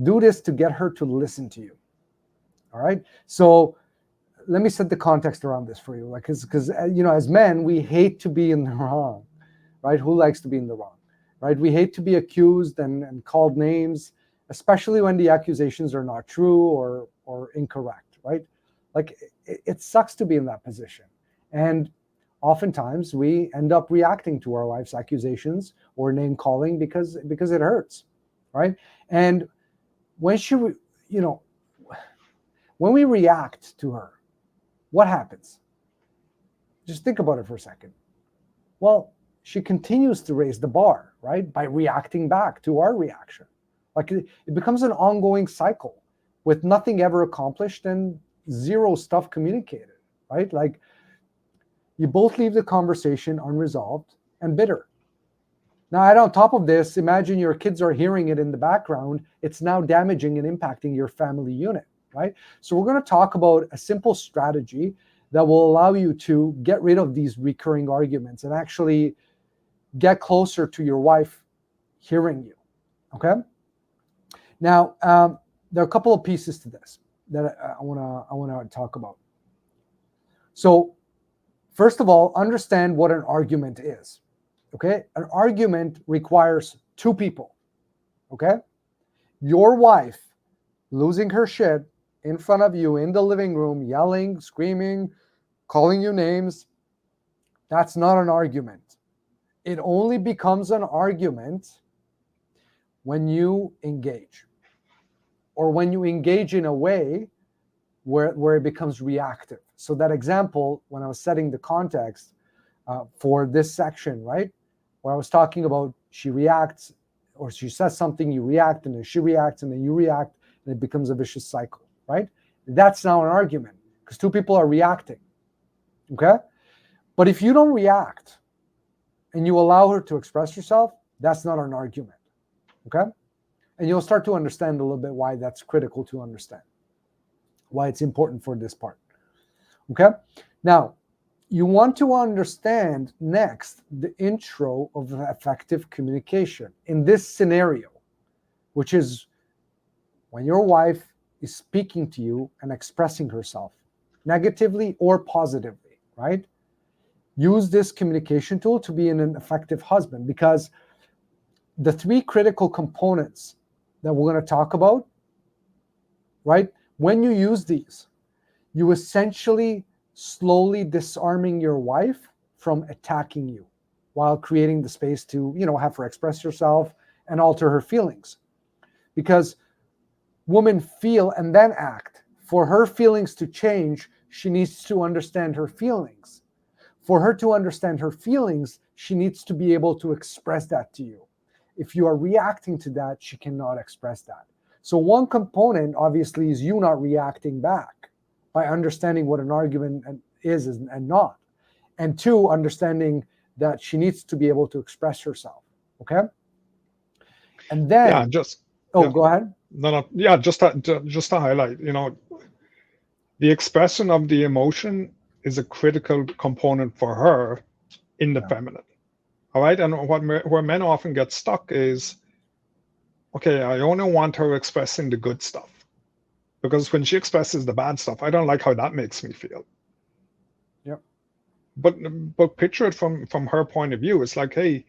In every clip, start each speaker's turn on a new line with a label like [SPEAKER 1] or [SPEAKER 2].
[SPEAKER 1] Do this to get her to listen to you. All right. So let me set the context around this for you. Like, because as men, we hate to be in the wrong, right? Who likes to be in the wrong, right? We hate to be accused and called names, especially when the accusations are not true or incorrect, right? Like, it sucks to be in that position. And oftentimes we end up reacting to our wife's accusations or name calling because it hurts, right? And when when we react to her, what happens? Just think about it for a second. Well, she continues to raise the bar, right? By reacting back to our reaction. Like, it becomes an ongoing cycle with nothing ever accomplished and zero stuff communicated, right? Like, you both leave the conversation unresolved and bitter. Now, and on top of this, imagine your kids are hearing it in the background. It's now damaging and impacting your family unit, right? So we're going to talk about a simple strategy that will allow you to get rid of these recurring arguments and actually get closer to your wife hearing you, okay? Now, there are a couple of pieces to this that I want to talk about. So, first of all, understand what an argument is, okay? An argument requires two people, okay? Your wife losing her shit in front of you in the living room, yelling, screaming, calling you names, that's not an argument. It only becomes an argument when you engage, or when you engage in a way where it becomes reactive. So that example, when I was setting the context for this section, right, where I was talking about she reacts, or she says something, you react, and then she reacts, and then you react, and it becomes a vicious cycle, right? That's now an argument because two people are reacting, okay? But if you don't react and you allow her to express herself, that's not an argument, okay? And you'll start to understand a little bit why that's critical to understand, why it's important for this part, okay? Now, you want to understand next the intro of effective communication in this scenario, which is when your wife is speaking to you and expressing herself negatively or positively, right? Use this communication tool to be an effective husband, because the three critical components that we're going to talk about, right? When you use these, you essentially slowly disarming your wife from attacking you while creating the space to, have her express herself and alter her feelings. Because women feel and then act. For her feelings to change, she needs to understand her feelings. For her to understand her feelings, she needs to be able to express that to you. If you are reacting to that, she cannot express that. So one component, obviously, is you not reacting back by understanding what an argument is and not. And two, understanding that she needs to be able to express herself, okay? And then... Go ahead.
[SPEAKER 2] Just to highlight, the expression of the emotion is a critical component for her in the feminine. All right. And where men often get stuck is, okay, I only want her expressing the good stuff, because when she expresses the bad stuff, I don't like how that makes me feel.
[SPEAKER 1] Yep.
[SPEAKER 2] But picture it from her point of view. It's like, hey,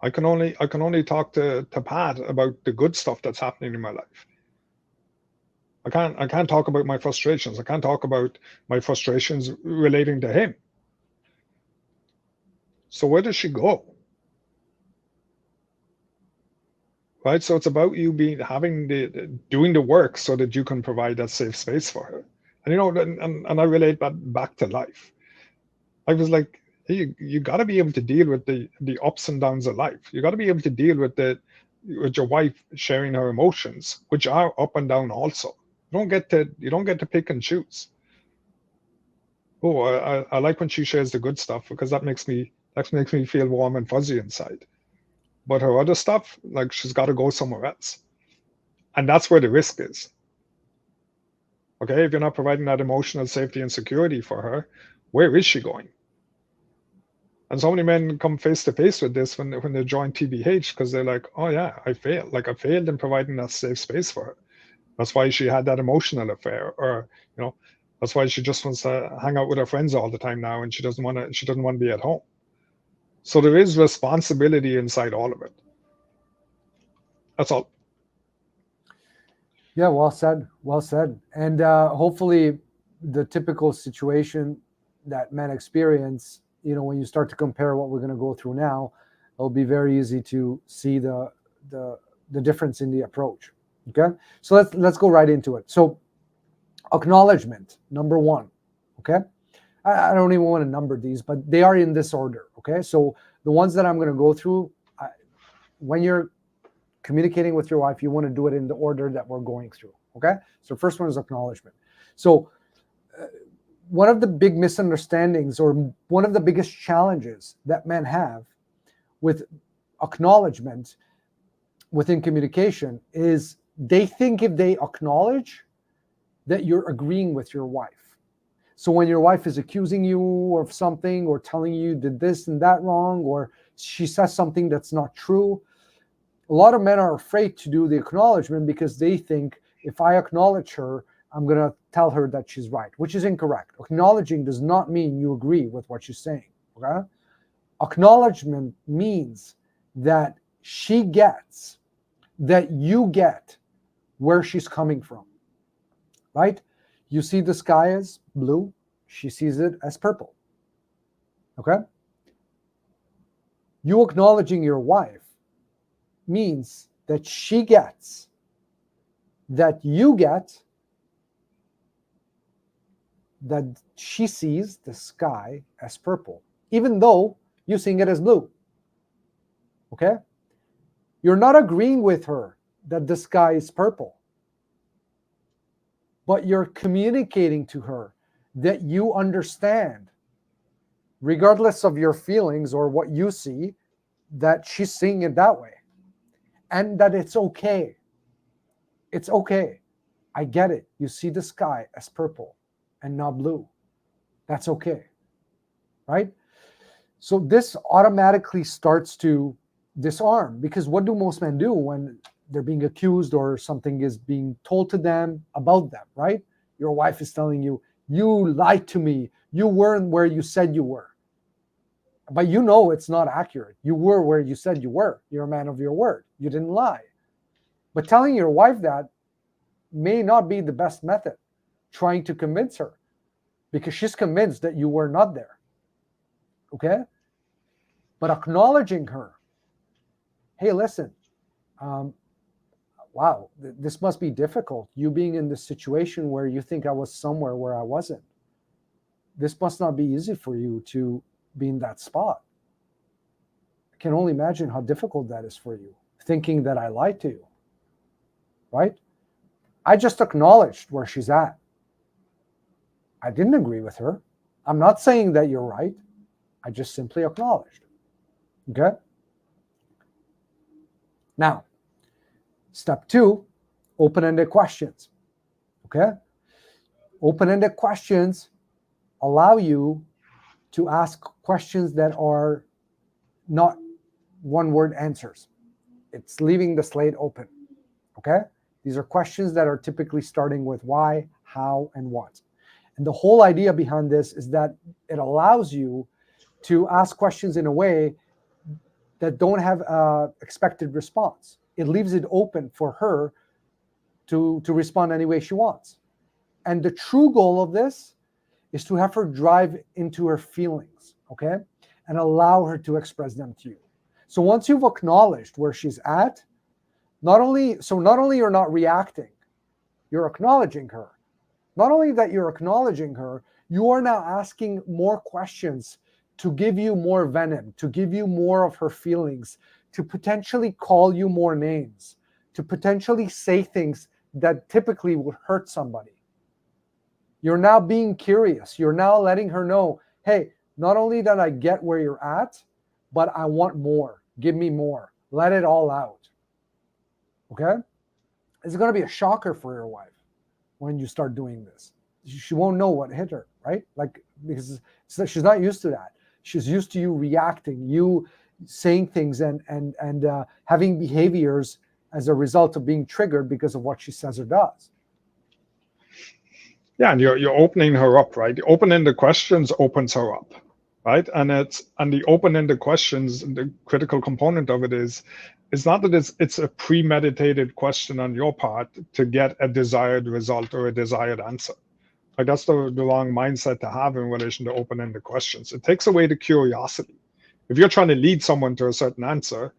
[SPEAKER 2] I can only talk to Pat about the good stuff that's happening in my life. I can't talk about my frustrations. I can't talk about my frustrations relating to him. So where does she go? Right? So it's about you doing the work so that you can provide that safe space for her. And I relate that back to life. I was like, hey, you got to be able to deal with the ups and downs of life. You got to be able to deal with your wife sharing her emotions, which are up and down also. You don't get to pick and choose. Oh, I like when she shares the good stuff, because that makes me feel warm and fuzzy inside. But her other stuff, like, she's got to go somewhere else. And that's where the risk is. Okay, if you're not providing that emotional safety and security for her, where is she going? And so many men come face to face with this when they join TBH, because they're like, oh yeah, I failed. Like, I failed in providing that safe space for her. That's why she had that emotional affair, or that's why she just wants to hang out with her friends all the time now, and she doesn't want to be at home. So there is responsibility inside all of it. That's all.
[SPEAKER 1] Yeah, well said. Well said. And hopefully, the typical situation that men experience, when you start to compare what we're going to go through now, it'll be very easy to see the difference in the approach. Okay, so let's go right into it. So, acknowledgement, number one. Okay, I don't even want to number these, but they are in this order. Okay, so the ones that I'm going to go through, when you're communicating with your wife, you want to do it in the order that we're going through. Okay, so first one is acknowledgement. So one of the big misunderstandings, or one of the biggest challenges that men have with acknowledgement within communication, is they think if they acknowledge, that you're agreeing with your wife. So when your wife is accusing you of something, or telling you did this and that wrong, or she says something that's not true, a lot of men are afraid to do the acknowledgement because they think, if I acknowledge her, I'm going to tell her that she's right, which is incorrect. Acknowledging does not mean you agree with what she's saying. Okay? Acknowledgement means that she gets, that you get where she's coming from, right? You see the sky as blue, she sees it as purple. Okay? You acknowledging your wife means that she gets, that you get, that she sees the sky as purple, even though you're seeing it as blue. Okay? You're not agreeing with her that the sky is purple, but you're communicating to her that you understand, regardless of your feelings or what you see, that she's seeing it that way. And that it's okay. It's okay. I get it. You see the sky as purple and not blue. That's okay. Right? So this automatically starts to disarm, because what do most men do when they're being accused or something is being told to them about them, right? Your wife is telling you, you lied to me. You weren't where you said you were. But it's not accurate. You were where you said you were. You're a man of your word. You didn't lie. But telling your wife that may not be the best method, trying to convince her, because she's convinced that you were not there. Okay? But acknowledging her, hey, listen, wow, this must be difficult. You being in this situation where you think I was somewhere where I wasn't. This must not be easy for you to be in that spot. I can only imagine how difficult that is for you, thinking that I lied to you, right? I just acknowledged where she's at. I didn't agree with her. I'm not saying that you're right. I just simply acknowledged. Okay? Now, step 2, open-ended questions. Okay? Open-ended questions allow you to ask questions that are not one-word answers. It's leaving the slate open. Okay? These are questions that are typically starting with why, how, and what. And the whole idea behind this is that it allows you to ask questions in a way that don't have an expected response. It leaves it open for her to respond any way she wants. And the true goal of this is to have her drive into her feelings, okay? And allow her to express them to you. So once you've acknowledged where she's at, not only you're not reacting, you're acknowledging her. Not only that you're acknowledging her, you are now asking more questions to give you more venom, to give you more of her feelings, to potentially call you more names, to potentially say things that typically would hurt somebody. You're now being curious. You're now letting her know, hey, not only that I get where you're at, but I want more. Give me more. Let it all out. Okay? It's going to be a shocker for your wife when you start doing this. She won't know what hit her, right? Because she's not used to that. She's used to you reacting, you saying things and having behaviors as a result of being triggered because of what she says or does.
[SPEAKER 2] Yeah, and you're opening her up, right? Open-ended questions opens her up, right? And the open-ended questions, the critical component of it is, it's not that it's a premeditated question on your part to get a desired result or a desired answer. Like that's the wrong mindset to have in relation to open-ended questions. It takes away the curiosity. If you're trying to lead someone to a certain answer,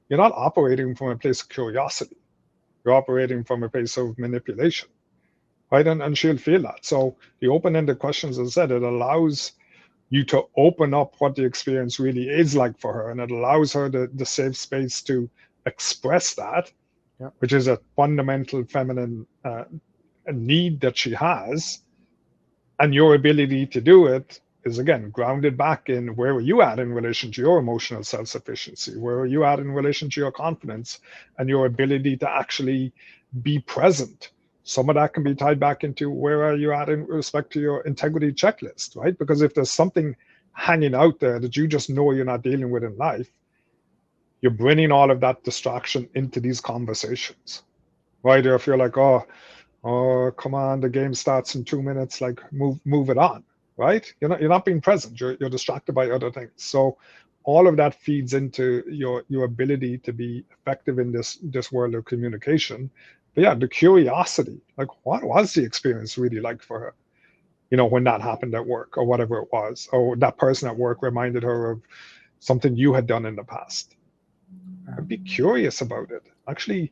[SPEAKER 2] you're not operating from a place of curiosity. You're operating from a place of manipulation, right? And she'll feel that. So the open-ended questions, as I said, it allows you to open up what the experience really is like for her, and it allows her the safe space to express that,
[SPEAKER 1] Yep.
[SPEAKER 2] which is a fundamental feminine need that she has. And your ability to do it is, again, grounded back in where are you at in relation to your emotional self-sufficiency? Where are you at in relation to your confidence and your ability to actually be present? Some of that can be tied back into where are you at in respect to your integrity checklist, right? Because if there's something hanging out there that you just know you're not dealing with in life, you're bringing all of that distraction into these conversations, right? Or if you're like, oh, come on, the game starts in 2 minutes, like move it on, right? You're not being present. You're distracted by other things. So all of that feeds into your ability to be effective in this world of communication. But yeah, the curiosity, like what was the experience really like for her? When that happened at work or whatever it was, or that person at work reminded her of something you had done in the past. I'd be curious about it. Actually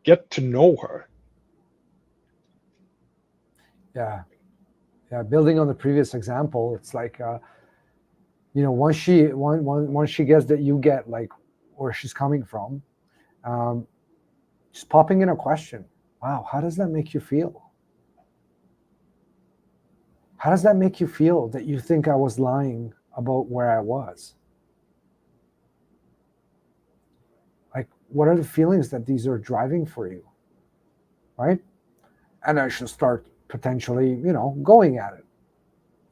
[SPEAKER 2] get to know her.
[SPEAKER 1] Yeah. Building on the previous example, it's like, once she gets that you get like where she's coming from, just popping in a question. Wow, how does that make you feel? How does that make you feel that you think I was lying about where I was? Like, what are the feelings that these are driving for you? Right? And I should start potentially, going at it.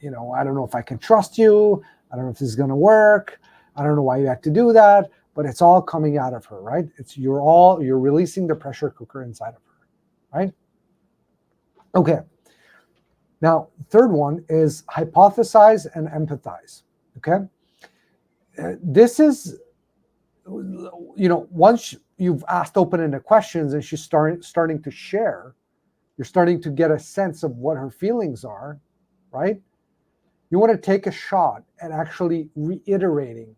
[SPEAKER 1] I don't know if I can trust you. I don't know if this is going to work. I don't know why you have to do that, but it's all coming out of her, right? You're releasing the pressure cooker inside of her, right? Okay. Now, third one is hypothesize and empathize. Okay. This is, once you've asked open-ended questions and she's starting to share, you're starting to get a sense of what her feelings are, right? You want to take a shot at actually reiterating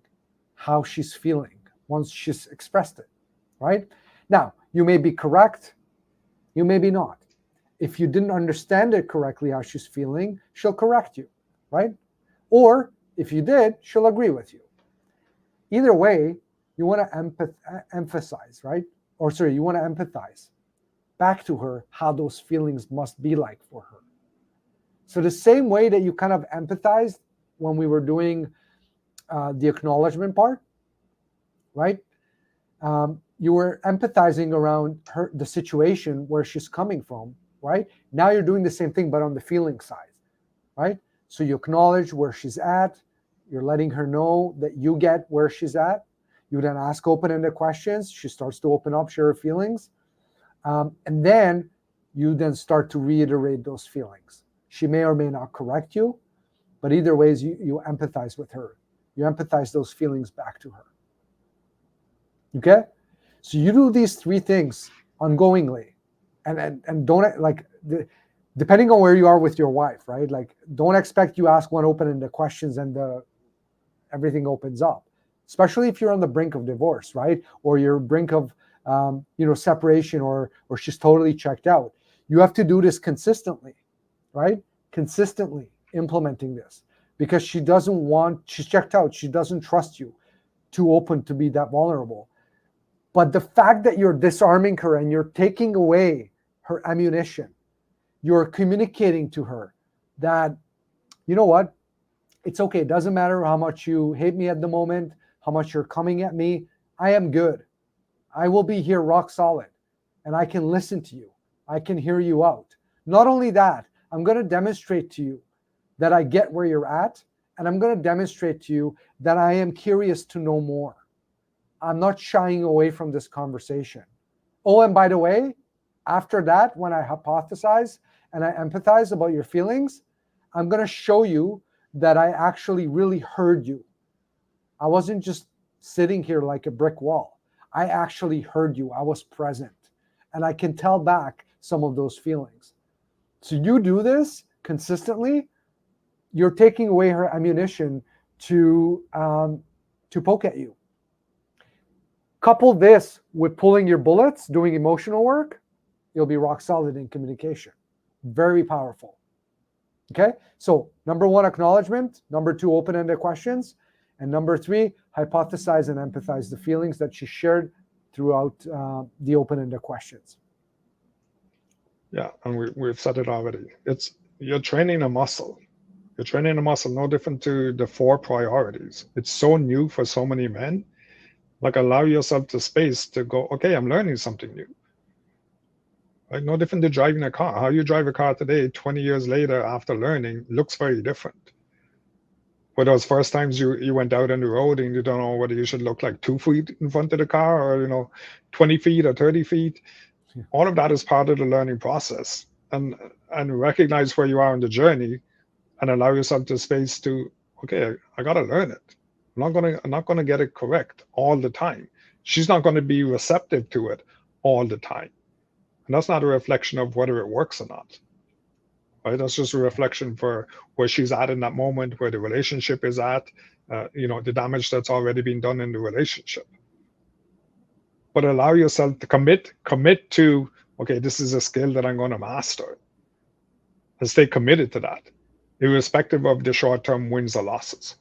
[SPEAKER 1] how she's feeling once she's expressed it, right? Now, you may be correct, you may be not. If you didn't understand it correctly, how she's feeling, she'll correct you, right? Or if you did, she'll agree with you. Either way, you want to emphasize, right? You want to empathize back to her how those feelings must be like for her. So the same way that you kind of empathized when we were doing the acknowledgement part, right? You were empathizing around the situation where she's coming from, right? Now you're doing the same thing, but on the feeling side, right? So you acknowledge where she's at. You're letting her know that you get where she's at. You then ask open-ended questions. She starts to open up, share her feelings. And then you then start to reiterate those feelings. She may or may not correct you, but either ways, you empathize with her. You empathize those feelings back to her. Okay? So you do these three things ongoingly. And don't, like, depending on where you are with your wife, right? Like, don't expect you ask one open-ended questions and everything opens up. Especially if you're on the brink of divorce, right? Or you're brink of separation, or she's totally checked out. You have to do this consistently, right? Consistently implementing this, because she's checked out. She doesn't trust you, too open to be that vulnerable. But the fact that you're disarming her and you're taking away her ammunition, you're communicating to her that, you know what? It's okay. It doesn't matter how much you hate me at the moment, how much you're coming at me. I am good. I will be here rock solid, and I can listen to you. I can hear you out. Not only that, I'm going to demonstrate to you that I get where you're at, and I'm going to demonstrate to you that I am curious to know more. I'm not shying away from this conversation. Oh, and by the way, after that, when I hypothesize and I empathize about your feelings, I'm going to show you that I actually really heard you. I wasn't just sitting here like a brick wall. I actually heard you. I was present. And I can tell back some of those feelings. So you do this consistently, you're taking away her ammunition to poke at you. Couple this with pulling your bullets, doing emotional work, you'll be rock solid in communication. Very powerful. Okay, so number 1, acknowledgement. Number 2, open-ended questions. And number 3, hypothesize and empathize the feelings that she shared throughout the open-ended questions.
[SPEAKER 2] Yeah, and we've said it already. You're training a muscle. You're training a muscle no different to the 4 priorities. It's so new for so many men. Like, allow yourself the space to go, okay, I'm learning something new. Right? No different to driving a car. How you drive a car today, 20 years later after learning, looks very different. For those first times you went out on the road and you don't know whether you should look like 2 feet in front of the car or 20 feet or 30 feet.
[SPEAKER 1] Yeah.
[SPEAKER 2] All of that is part of the learning process. And recognize where you are in the journey and allow yourself the space to, okay, I gotta learn it. I'm not gonna get it correct all the time. She's not gonna be receptive to it all the time. And that's not a reflection of whether it works or not. Right? That's just a reflection for where she's at in that moment, where the relationship is at, the damage that's already been done in the relationship. But allow yourself to commit to, okay, this is a skill that I'm going to master. And stay committed to that, irrespective of the short-term wins or losses.